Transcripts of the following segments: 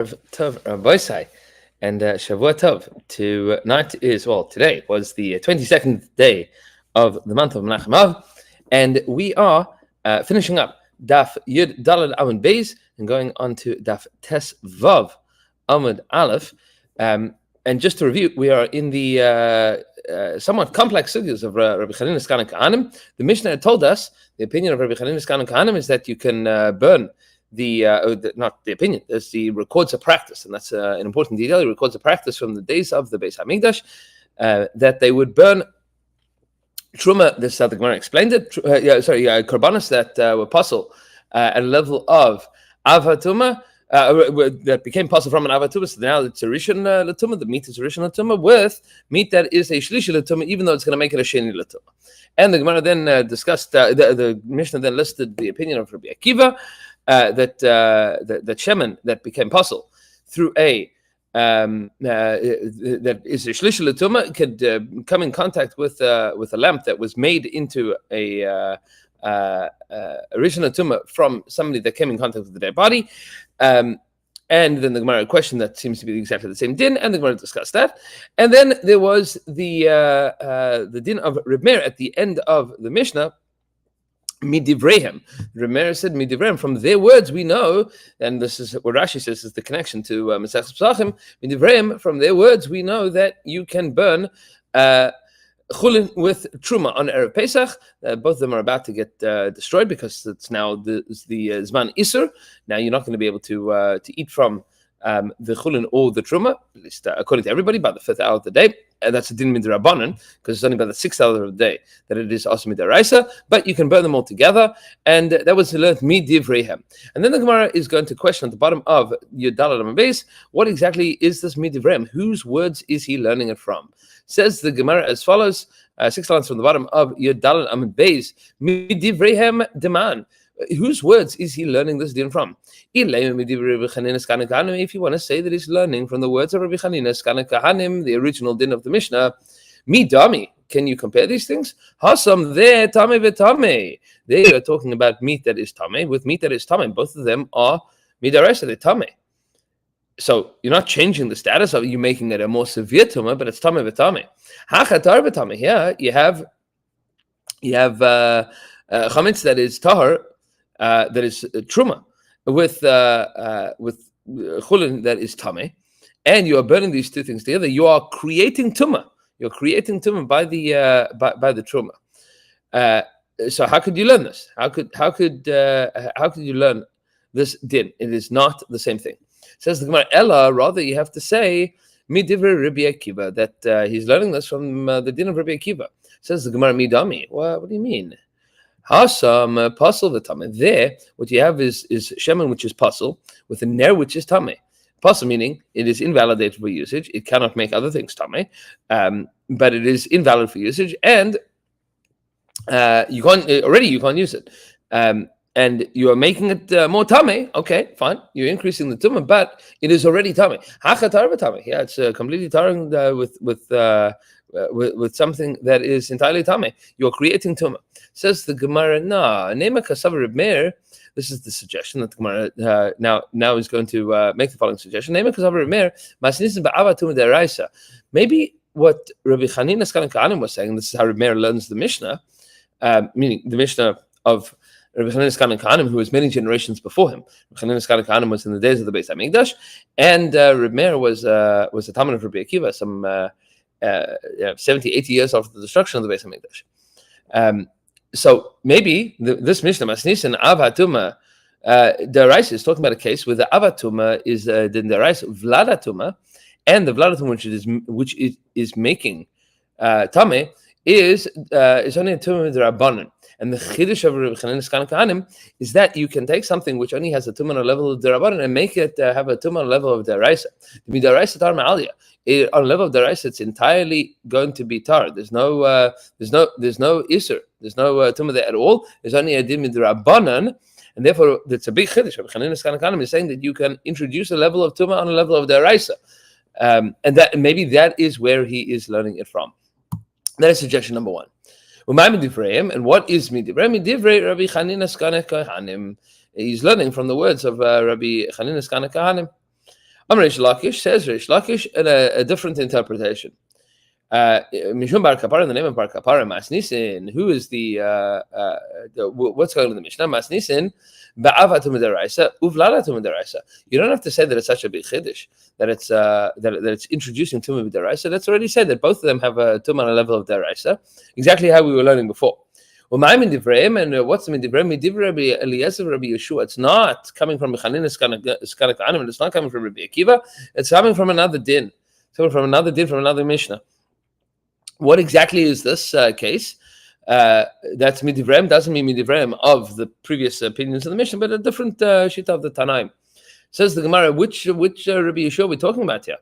Tov Rabosai and Shavua Tov. Today was the 22nd day of the month of Menachem Av, and we are finishing up Daf Yud Daled Amud Beis and going on to Daf Tes Vav Amud Aleph. And just to review, we are in the somewhat complex sugyas of Rabbi Chanina Skana Kahanim. The Mishnah had told us the opinion of Rabbi Chanina Skana Kahanim is that you can burn not the opinion, there's the records of practice, and that's an important detail. He records of practice from the days of the Beis Hamikdash, that they would burn truma. This is how the Gemara explained it. Korbanos that were possible at a level of avatuma that became possible from an avatuma. So now it's a rishon latuma. The meat is a rishon latuma with meat that is a shlishi latuma, even though it's going to make it a sheni latuma. And the Gemara then discussed the Mishnah then listed the opinion of Rabbi Akiva. That shemen that became puzzle through that is a shlishi l'tuma could come in contact with a lamp that was made into a rishon l'tuma from somebody that came in contact with the dead body. And then the Gemara question that seems to be exactly the same din, and the Gemara discussed that. And then there was the din of Reb Meir at the end of the Mishnah. Midivrehem. Remer said Midivrehem. From their words we know, and this is what Rashi says is the connection to Maseches Pesachim. Midivrehem. From their words we know that you can burn chulin with truma on erev Pesach. Both of them are about to get destroyed because it's now the zman isur. Now you're not going to be able to eat from the chulin or the truma, at least according to everybody, by the 5th hour of the day. And that's a din midrabanan, because it's only by the 6th hour of the day that it is also midaraisa, but you can burn them all together, and that was learned midivrehem. And then the Gemara is going to question at the bottom of Yud Daled Amud Beis, what exactly is this midivrehem? Whose words is he learning it from? Says the Gemara as follows, 6 lines from the bottom of Yud Daled Amud Beis, midivrehem deman. Whose words is he learning this din from? If you want to say that he's learning from the words of Rabbi Chanina Skana Kahanim, the original din of the Mishnah, midami. Can you compare these things? Hasam there tame v'tame. They are talking about meat that is tame with meat that is tame. Both of them are midaraisa, they're tame. So you're not changing the status of it, you're making it a more severe tumah, but it's tame v'tame. Hachatar v'tame. Here you have chametz that is tahar. That is truma with chulin that is tameh, and you are burning these two things together. You are creating tumah. You're creating tumah by the truma. So how could you learn this? How could you learn this din? It is not the same thing. Says the Gemara, Ella. Rather, you have to say midivrei Rabbi Akiva, that he's learning this from the din of Rabbi Akiva. Says the Gemara, midami. What do you mean? Hasam puzzle the tame. There, what you have is shemen, which is puzzle, with a ner, which is tame. Puzzle meaning it is invalidated for usage. It cannot make other things tame, but it is invalid for usage, and you can't use it. And you are making it more tame. Okay, fine. You're increasing the tumah, but it is already tame. Hachatar tame. Yeah, it's completely tarring with something that is entirely tame. You're creating tumah. Says the Gemara, Nema Kasav Reb Meir. This is the suggestion that the Gemara now is going to make the following suggestion. Nema Kasav Reb Meir, Masnisim ba'ava tumah deraisa. Maybe what Rabbi Chanina Skana Kahanim was saying, this is how Reb Meir learns the Mishnah, meaning the Mishnah of Rabbi Chanina Skana Kahanim, who was many generations before him. Rabbi Chanina Skana Kahanim was in the days of the Beis Hamikdash, and Reb Meir was a Talmud of Rabbi Akiva, some 70, 80 years after the destruction of the Beis Hamikdash. So maybe this Mishnah, Masnisin Avatuma, Deraisa, is talking about a case where the Avatuma is the Deraisa Vladatuma, and the Vladatuma which is making Tame is only a Tumah with the Rabbanan. And the Chiddush of Rabbi Chanina Skana Kahanim is that you can take something which only has a tumah on a level of the Rabbanan and make it have a tumah on a level of the Deraisa. The Deraisa tar ma'aliyah. On a level of Deraisa, it's entirely going to be tar. There's no isur. There's no tumah there at all. There's only a din with the Rabbanan, and therefore it's a big Chiddush. Rabbi Chanina Skana Kahanim is saying that you can introduce a level of tumah on a level of Deraisa, and that maybe that is where he is learning it from. That is suggestion number one. And what is midivreim? Midivrei Rabbi Chanina Skana Kahanim. He's learning from the words of Rabbi Chanina Skana Kahanim. Reish Lakish says Reish Lakish in a different interpretation. Mishum Bar Kapara, in the name of Bar Kapara, Masnisin, who is what's going on in the Mishnah? Masnisin, Ba'ava to Midaraisa, Uvlala to Midaraisa. You don't have to say that it's such a big chiddush, that it's introducing Tumah Midaraisa. That's already said that both of them have a Tumah on a level of Daraisa, exactly how we were learning before. Well, my Midivrayim, and what's the Midivrayim? Midivray Eliezer Rabbi Yeshua. It's not coming from Mechanin Skanak Anim, and it's not coming from Rabbi Akiva. It's coming from another din. It's coming from another din, from another Mishnah. What exactly is this case? That's Midivrayim, doesn't mean Midivrayim of the previous opinions of the Mishnah, but a different shita of the Tanaim. Says the Gemara, which Rabbi Yeshua are we talking about here?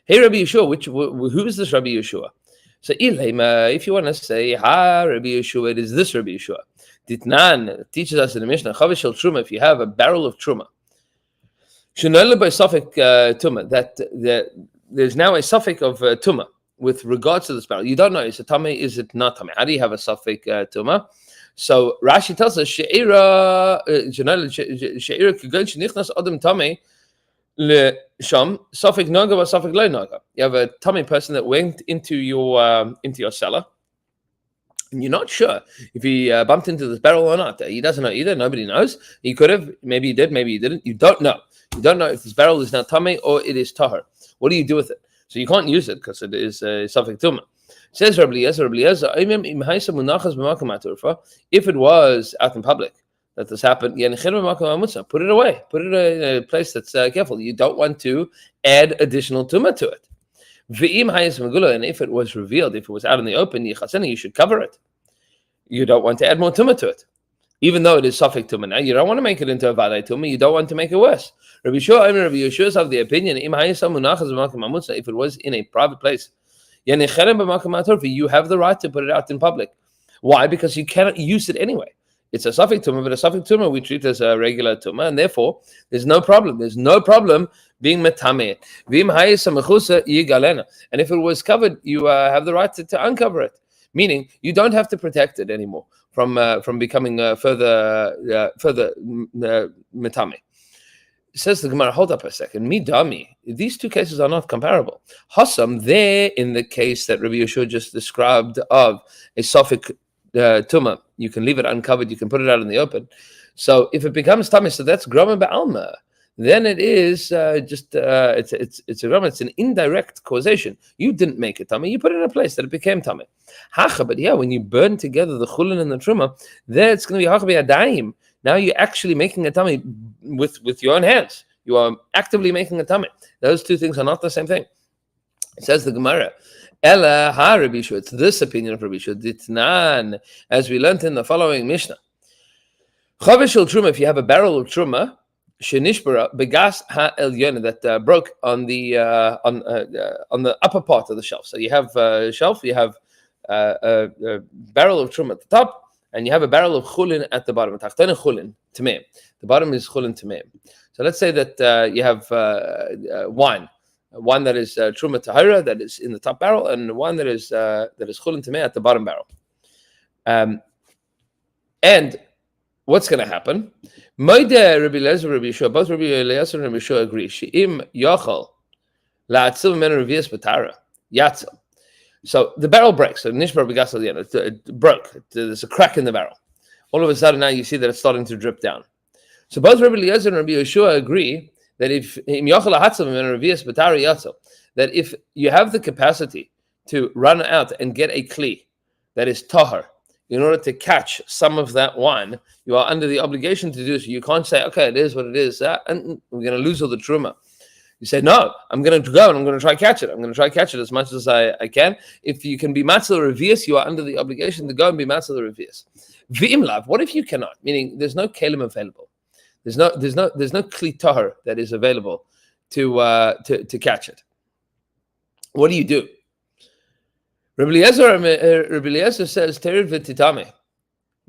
Hey, Rabbi Yeshua, who is this Rabbi Yeshua? So, if you want to say, Rabbi Yeshua, it is this Rabbi Yeshua. Ditnan teaches us in the Mishnah, Chavishel Truma, if you have a barrel of Truma, Shenola by Safek Tuma, that there's now a Safek of Tuma with regards to this barrel. You don't know, is it Tame, is it not Tame? How do you have a Safek Tuma? So, Rashi tells us, She'ira Kugon Shenichnas Adam Tame, Sham Safek Naga or Safek Lo Naga. You have a tummy person that went into your cellar, and you're not sure if he bumped into this barrel or not. He doesn't know either. Nobody knows. He could have. Maybe he did. Maybe he didn't. You don't know. You don't know if this barrel is now tummy or it is tahar. What do you do with it? So you can't use it because it is Safek Tumah. Says Rabbi Eliezer, if it was out in public that this happened, put it away. Put it in a place that's careful. You don't want to add additional tumah to it. And if it was revealed, if it was out in the open, you should cover it. You don't want to add more tumah to it, even though it is Safek tumah. Now you don't want to make it into a valei tumah. You don't want to make it worse. Rabbi Yeshua is of the opinion, if it was in a private place, you have the right to put it out in public. Why? Because you cannot use it anyway. It's a Safek Tumah, but a Safek Tumah we treat as a regular Tumah, and therefore there's no problem. There's no problem being Metameh. And if it was covered, you have the right to uncover it. Meaning, you don't have to protect it anymore from becoming further Metameh. Says the Gemara, hold up a second. Midami, these two cases are not comparable. Hassam, there in the case that Rabbi Yeshua just described of a Safek Tumah, you can leave it uncovered, you can put it out in the open. So if it becomes Tameh, so that's Grama Ba'alma. Then it is it's a Grama, it's an indirect causation. You didn't make it Tameh, you put it in a place that it became Tameh. Hacha, but yeah, when you burn together the Chulin and the Truma, then it's going to be Hacha B'yadayim. Now you're actually making a Tameh with your own hands. You are actively making a Tameh. Those two things are not the same thing. It says the Gemara, Ella ha Rabbi Yeshua. It's this opinion of Rabbi Yeshua. Ditnan, as we learned in the following Mishnah. Chavishel Truma, if you have a barrel of Truma, shenishbara begas ha elyona, that broke on the upper part of the shelf. So you have a shelf, you have a barrel of Truma at the top, and you have a barrel of chulin at the bottom. Tachtana chulin tameim. The bottom is chulin tameim. So let's say that you have wine. One that is Truma Tahira, that is in the top barrel, and one that is Chulin Tameh at the bottom barrel. And what's going to happen? Moide Rabbi Eliezer, Rabbi Yeshua, both Rabbi Eliezer and Rabbi Yeshua agree. She'im Yachal La'atzil Men Revius Batara Yatzil. So the barrel breaks. So Nishbar Begasal, it broke. There's a crack in the barrel. All of a sudden now you see that it's starting to drip down. So both Rabbi Eliezer and Rabbi Yeshua agree that if you have the capacity to run out and get a kli that is tahar in order to catch some of that wine, you are under the obligation to do so. You can't say, okay, it is what it is, and we're going to lose all the truma. You say, no, I'm going to go and I'm going to try catch it. I'm going to try catch it as much as I can. If you can be matzah revius, you are under the obligation to go and be matzah revius. V'im lav, what if you cannot? Meaning there's no kelim available. There's no kli tahar that is available to catch it. What do you do? Rabbi Eliezer says terid v'titame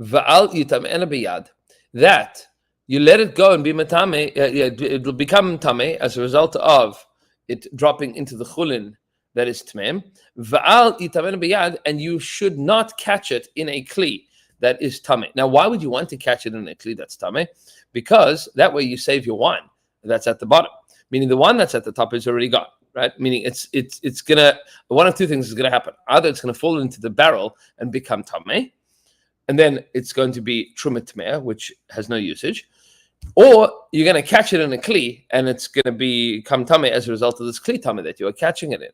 va'al yitamena biyad, that you let it go and be matame. It will become tame as a result of it dropping into the chulin that is tmem. Va'al yitamena biyad, and you should not catch it in a kli that is tame. Now, why would you want to catch it in a kli that's tame? Because that way you save your wine that's at the bottom. meaning the one that's at the top is already gone, right? Meaning it's gonna, one of two things is gonna happen. Either it's gonna fall into the barrel and become tameh, and then it's going to be truma tmea, which has no usage, or you're going to catch it in a kli and it's going to become tameh as a result of this kli tameh that you are catching it in.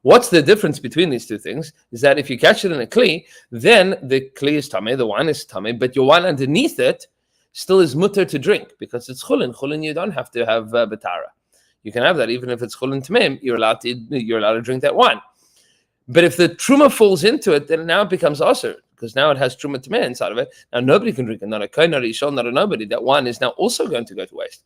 What's the difference between these two things? Is that if you catch it in a kli, then the kli is tameh, the wine is tameh, but your wine underneath it still is mutter to drink because it's chulin. Chulin, you don't have to have betara. You can have that even if it's chulin tmeim. You're allowed to drink that wine. But if the truma falls into it, then now it becomes aser because now it has truma tmeim inside of it. Now nobody can drink it. Not a kohen, not a ishol, not a nobody. That wine is now also going to go to waste.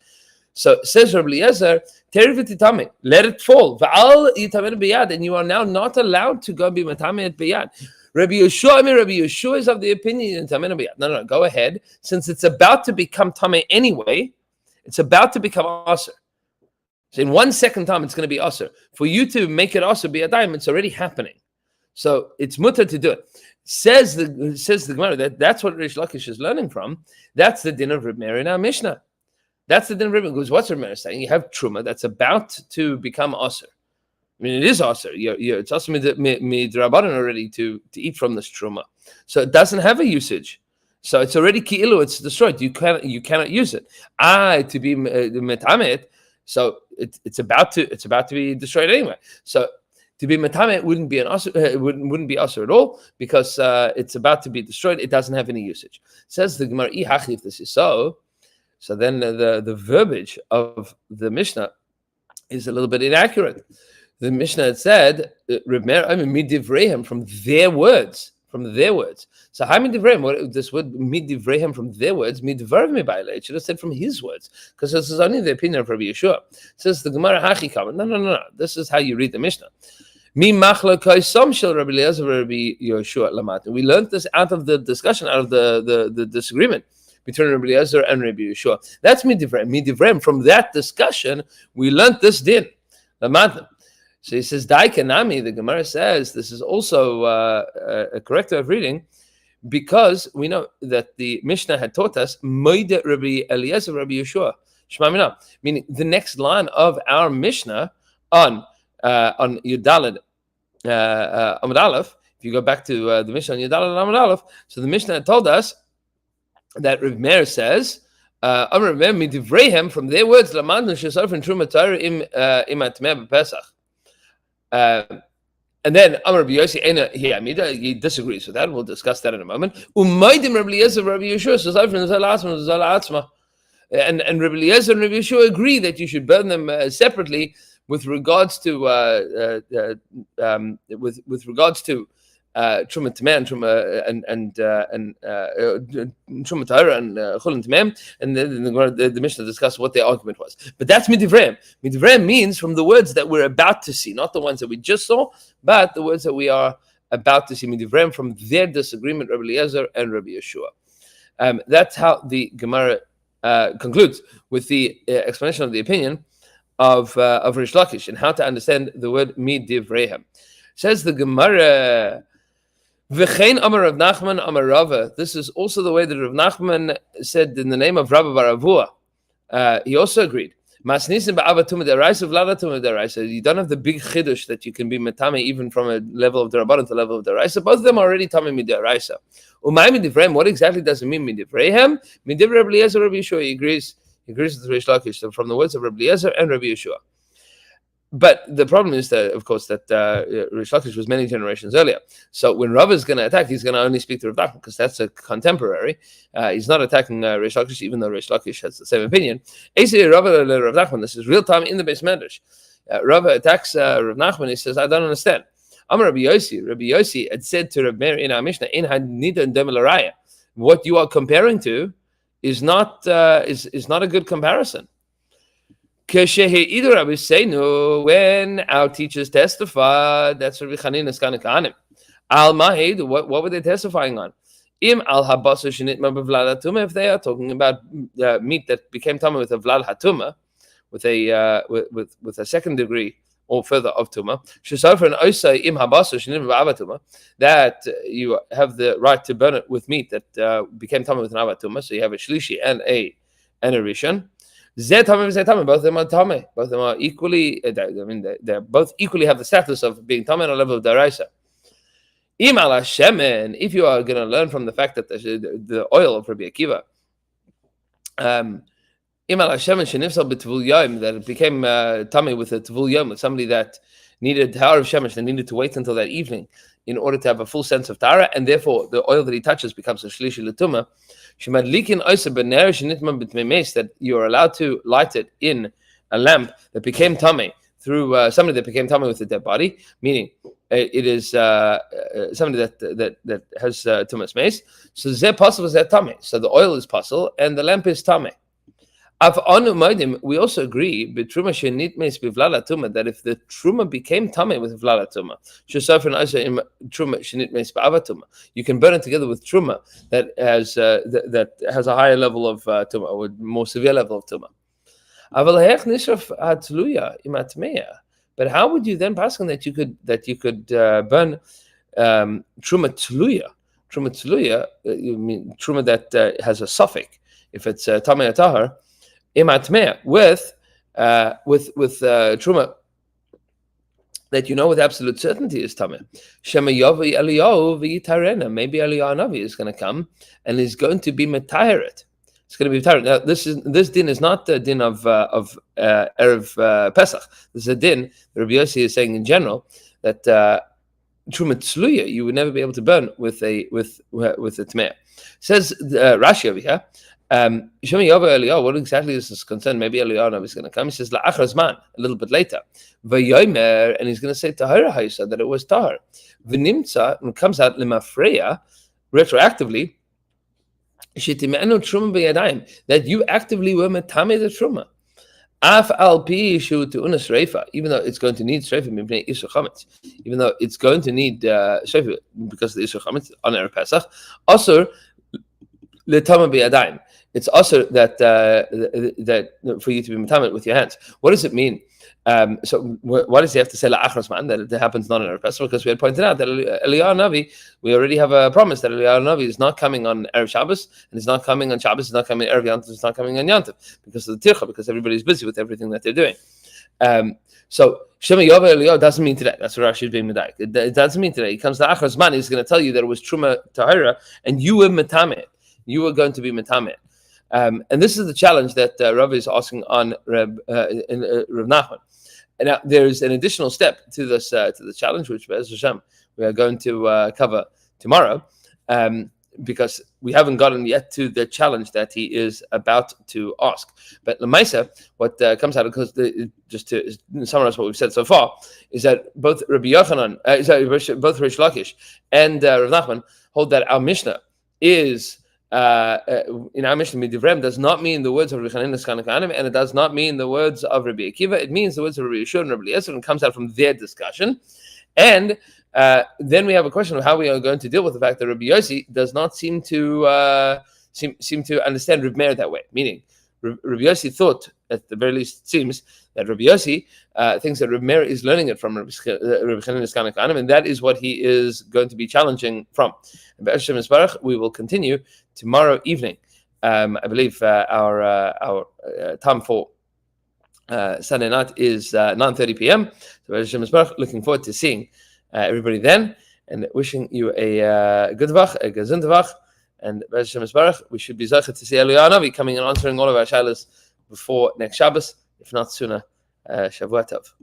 So says Rabbi Eliezer, terivititame, let it fall. Va'al yitamen biyad, and you are now not allowed to go be matame at biyad. Rabbi Yeshua is of the opinion tamen biyad. No, go ahead. Since it's about to become tame anyway, it's about to become aser. So in 1 second time, it's going to be aser. For you to make it aser be a dime, it's already happening. So it's mutter to do it. Says the Gemara that's what Rish Lakish is learning from. That's the din of Reb Meir in our Mishnah. That's the din of Reb Meir. Because what's Reb Meir saying? You have truma that's about to become aser. I mean, it is aser. It's aser midrabanan already to eat from this truma. So it doesn't have a usage. So it's already ki'ilu. It's destroyed. You cannot use it. To be metamet. So it's about to be destroyed anyway. So to be metamet wouldn't be an aser, wouldn't be aser at all because it's about to be destroyed. It doesn't have any usage. Says the Gemara, if this is so then the verbiage of the Mishnah is a little bit inaccurate. The Mishnah had said Reb Meir midivrehem, from their words. So how midivrehem? What this word midivrehem, from their words? Midvarim mibayla. It should have said from his words, because this is only the opinion of Rabbi Yeshua. Says the Gemara hachi kama. No. This is how you read the Mishnah. Mi machlokos som shel Rabbi Eliezer Rabbi Yeshua lamat. We learned this out of the discussion, out of the disagreement between Rabbi Eliezer and Rabbi Yeshua. That's midivrehem. Midivrehem. From that discussion, we learned this din lamat. So he says, Daikanami, the Gemara says, this is also a correct way of reading, because we know that the Mishnah had taught us, Moide Rabbi Eliezer Rabbi Yeshua, Shmamina, meaning the next line of our Mishnah on Yudalad Amud Aleph. If you go back to the Mishnah on Yudalad Amud Aleph, so the Mishnah had told us that Reb Meir says, from their words, Lamad Nushasof and Truma Torah im Atmeh Pesach. And then Amar Rabbi Yossi, he disagrees with that. We'll discuss that in a moment. Umaydim Rabbi Eliezer, Rabbi Yeshua says, and Rabbi Eliezer and Rabbi Yeshua agree that you should burn them separately with regards to Truma Tmei and Truma Torah and Chulin Tmei, and then the Mishnah discussed what their argument was. But that's Midivreim. Midivreim means from the words that we're about to see, not the ones that we just saw, but the words that we are about to see. Midivreim, from their disagreement, Rabbi Eliezer and Rabbi Yeshua. That's how the Gemara concludes with the explanation of the opinion of Rish Lakish and how to understand the word Midivreim. Says the Gemara, V'chein Amar Rav Nachman Amar Rava. This is also the way that Rav Nachman said in the name of Rabba bar Avua. He also agreed. Masnisim ba'avatuma deraisa v'ladatuma deraisa. You don't have the big chiddush that you can be metame even from a level of derabanan to a level of deraisa. Both of them are already tamei mideraisa. Umay midivreim. What exactly does it mean midivreihem? Midivrei Rabbi Eliezer Rabbi Yeshua. He agrees with Rish Lakish. So from the words of Rabbi Eliezer and Rabbi Yeshua. But the problem is that, of course, that Rish Lakish was many generations earlier. So when Rav is going to attack, he's going to only speak to Rav Nachman because that's a contemporary. He's not attacking Rish Lakish, even though Rish Lakish has the same opinion. Rav Nachman, this is real time in the Beis Medrash. Rav attacks Rav Nachman. He says, I don't understand. Amar Rabbi Yossi had said to Rav Meir in our Mishnah, "In hadnida and demelaraya." What you are comparing to is not a good comparison. When our teachers testified, that's Rabbi Chanina's kind of kahanim. Al mahid, what were they testifying on? Im al habasa shenitma b'vlad hatuma. If they are talking about meat that became tama with a vlad hatuma, with a second degree or further of tuma, shesafar and oisay im habasa shenitma b'avatuma, that you have the right to burn it with meat that became tama with an avatuma. So you have a shlishi and a rishon. Zeh tameh v'zeh tameh, both of them are tameh. Both of them are equally. They both equally have the status of being tameh on a level of daraisa. Im ala shemen, if you are going to learn from the fact that the oil of Rabbi Akiva, Im ala shemen shenifsal b'tvul yom, that it became tameh with a tvul yom, with somebody that needed Tahar of Shemesh, they needed to wait until that evening in order to have a full sense of Tahara, and therefore the oil that he touches becomes a Shlishi L'Tumah. That you are allowed to light it in a lamp that became Tameh through somebody that became Tameh with a dead body, meaning it is somebody that has Tumas Mace. So Zeh Pasul Zeh Tameh. So the oil is Pasul and the lamp is Tameh. We also agree that if the truma became tameh with vlala tuma, you can burn it together with truma that has a higher level of tuma, or more severe level of tuma. But how would you then pass on that you could burn truma tluya? Truma tluya, you mean truma that has a suffix. If it's tameh tahar, with truma that you know with absolute certainty is tameh. Shema Yovi Eliyahu v'yitarena. Maybe Eliyahu Navi is going to come and is going to be metahiret. It's going to be metahiret. Now this din is not the din of erev Pesach. This is a din that Rabbi Yossi is saying in general that truma tzluya you would never be able to burn with a tmeh. Says Rashi over here. What exactly is this concern? Maybe Eliyahu is going to come. He says la'achar a little bit later, v'yomer, and he's going to say tahara haisa, that it was tahar. V'nimtza, and it comes out lemafreya retroactively. Shetime'enu truma b'yadayim, that you actively were metame the truma. Af al pi shu tu'unas reifa, even though it's going to need reifa mipnei isur chametz, even though it's going to need reifa because of the isur chametz on erev Pesach. Also, letama b'yadayim. It's also that for you to be metamet with your hands. What does it mean? So why does he have to say la'achar zman, that it happens not in our Pesach? Because we had pointed out that Eliyahu Navi, we already have a promise that Eliyahu Navi is not coming on Erev Shabbos, and he's not coming on Shabbos, he's not coming Erev Yantiv, he's not coming on Yantiv, because of the tircha, because everybody's busy with everything that they're doing. So Shema Yova Eliyahu doesn't mean today. That's what Rashi is being medayik. It doesn't mean today. He comes to achar zman, he's going to tell you that it was truma tahira, and you were metamet. You were going to be metamet. And this is the challenge that Rav is asking on Rav Nachman. And now there's an additional step to this to the challenge, which Be'ez Hashem we are going to cover tomorrow, because we haven't gotten yet to the challenge that he is about to ask. But Lamaisa, what comes out of, because just to summarize what we've said so far, is that both Rabbi Yochanan, both Rish Lakish and Rav Nachman hold that our Mishnah is. In our Mishnah, Midivrem does not mean the words of Rabbi Chanina, and it does not mean the words of Rabbi Akiva. It means the words of Rabbi Yeshua and Rabbi Eliezer, and comes out from their discussion. And then we have a question of how we are going to deal with the fact that Rabbi Yossi does not seem to seem to understand Rabbi Meir that way. Meaning, Rabbi Yossi thought, at the very least, it seems that Rabbi Yossi thinks that Rabbi Meir is learning it from Rabbi Chanina, and that is what he is going to be challenging from. We will continue tomorrow evening. I believe our time for Sunday night is 9:30 p.m. So looking forward to seeing everybody then, and wishing you a good vach, a gesund vach, and we should be zachet to see Eliyahu Navi coming and answering all of our shaylas before next Shabbos, if not sooner. Shavua tov.